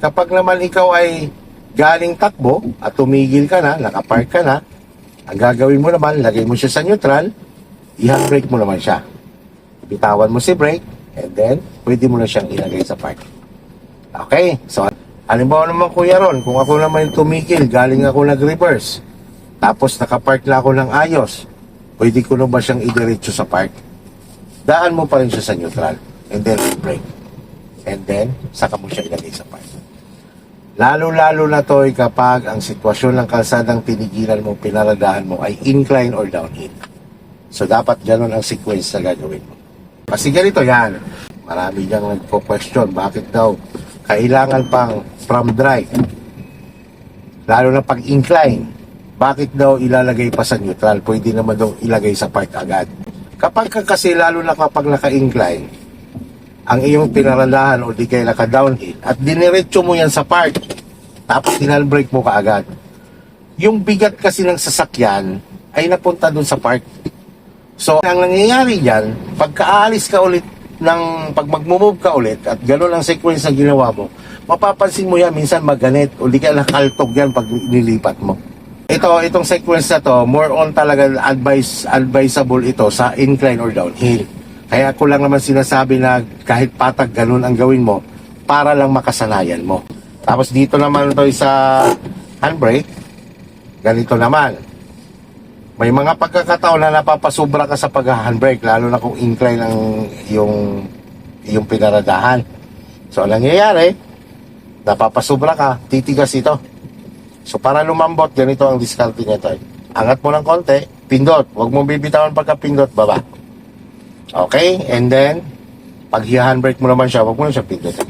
kapag naman ikaw ay galing takbo at tumigil ka na, nakapark ka na, ang gagawin mo naman, lagay mo siya sa neutral, i-handbrake mo naman siya. Bitawan mo si brake, and then, pwede mo na siyang ilagay sa park. Okay? So, halimbawa naman Kuya Ron, kung ako naman tumigil, galing ako nag-reverse, tapos nakapark na ako ng ayos, pwede ko na ba siyang idiretso sa park? Daan mo pa rin siya sa neutral, and then brake. And then, saka mo siya ilagay sa park. Lalo-lalo na to kapag ang sitwasyon ng kalsadang tinigilan mo, pinaradahan mo ay incline or downhill. So, dapat ganun ang sequence na gagawin mo. Kasi ganito yan. Marami niyang nagpo-question, bakit daw kailangan pang from drive? Lalo na pag incline, bakit daw ilalagay pa sa neutral? Pwede naman daw ilagay sa park agad. Kapag kasi lalo na kapag naka-incline, ang iyong pinaradahan o di kaya naka-downhill at diniretso mo yan sa park, tapos hinandbrake mo kaagad. Yung bigat kasi ng sasakyan ay napunta dun sa park. So, ang nangyayari dyan, pagkaalis ka ulit pag mag-move ka ulit at gano'n ang sequence na ginawa mo, mapapansin mo yan, minsan maganit o di kaya nakaltog yan pag nilipat mo. Itong sequence na to, more on talaga advisable ito sa incline or downhill. Kaya ko lang naman sinasabi na kahit patag ganun ang gawin mo para lang makasanayan mo. Tapos dito naman ito sa handbrake, ganito naman. May mga pagkakataon na napapasubra ka sa pag-handbrake, lalo na kung incline ang yung pinaradahan. So, ang nangyayari, napapasubra ka, titigas ito. So, para lumambot, ganito ang diskarte nito. Angat mo ng konti, pindot. Huwag mong bibitawan pagka-pindot, baba. Okay? And then, pag i-handbrake mo naman siya, huwag mo na siya pindutin.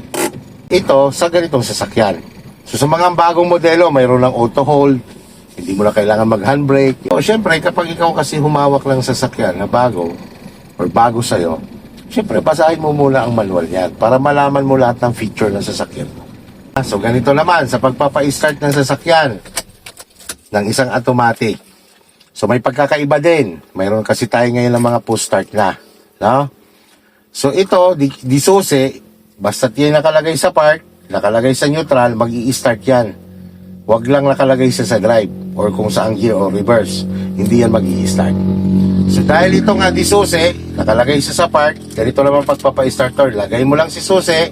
Ito, sa ganitong sasakyan. So, sa mga bagong modelo, mayroon ng auto hold. Hindi mo na kailangan mag-handbrake. O, syempre, kapag ikaw kasi humawak ng sasakyan na bago, or bago sa'yo, syempre, basahin mo muna ang manual niyan para malaman mo lahat ng feature ng sasakyan mo. So, ganito naman, sa pagpapa-start ng sasakyan ng isang automatic. So, may pagkakaiba din. Mayroon kasi tayo ngayon ng mga push start na. No? So ito, di susi, basta yan nakalagay sa park, nakalagay sa neutral, mag-i-start yan. Huwag lang nakalagay sa drive or kung saan gear or reverse. Hindi yan mag-i-start. So dahil ito nga di susi, nakalagay sa park, ganito naman pagpapa-starter, lagay mo lang si susi,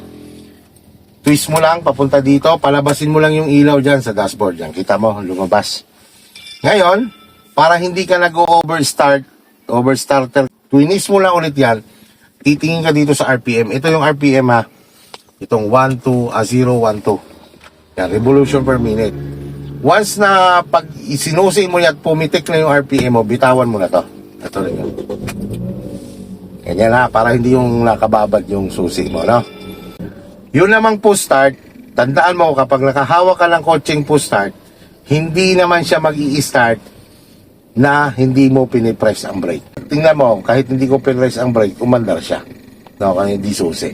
twist mo lang, papunta dito, palabasin mo lang yung ilaw dyan sa dashboard. Yan, kita mo, lumabas. Ngayon, para hindi ka overstarter, twinis mo lang ulit yan, titingin ka dito sa RPM. Ito yung RPM ha. Itong 012. Yan, revolution per minute. Once na pag isinusi mo yan, pumitik na yung RPM mo, bitawan mo na to. Ito rin yun. Ganyan ha, para hindi yung nakababad yung susi mo, no? Yun namang push start, tandaan mo kapag nakahawak ka ng kotseng push start, hindi naman siya mag-i-start na hindi mo pinipress ang brake. Tingnan mo, kahit hindi ko pinipress ang brake, umandar siya. No, kaya hindi susi.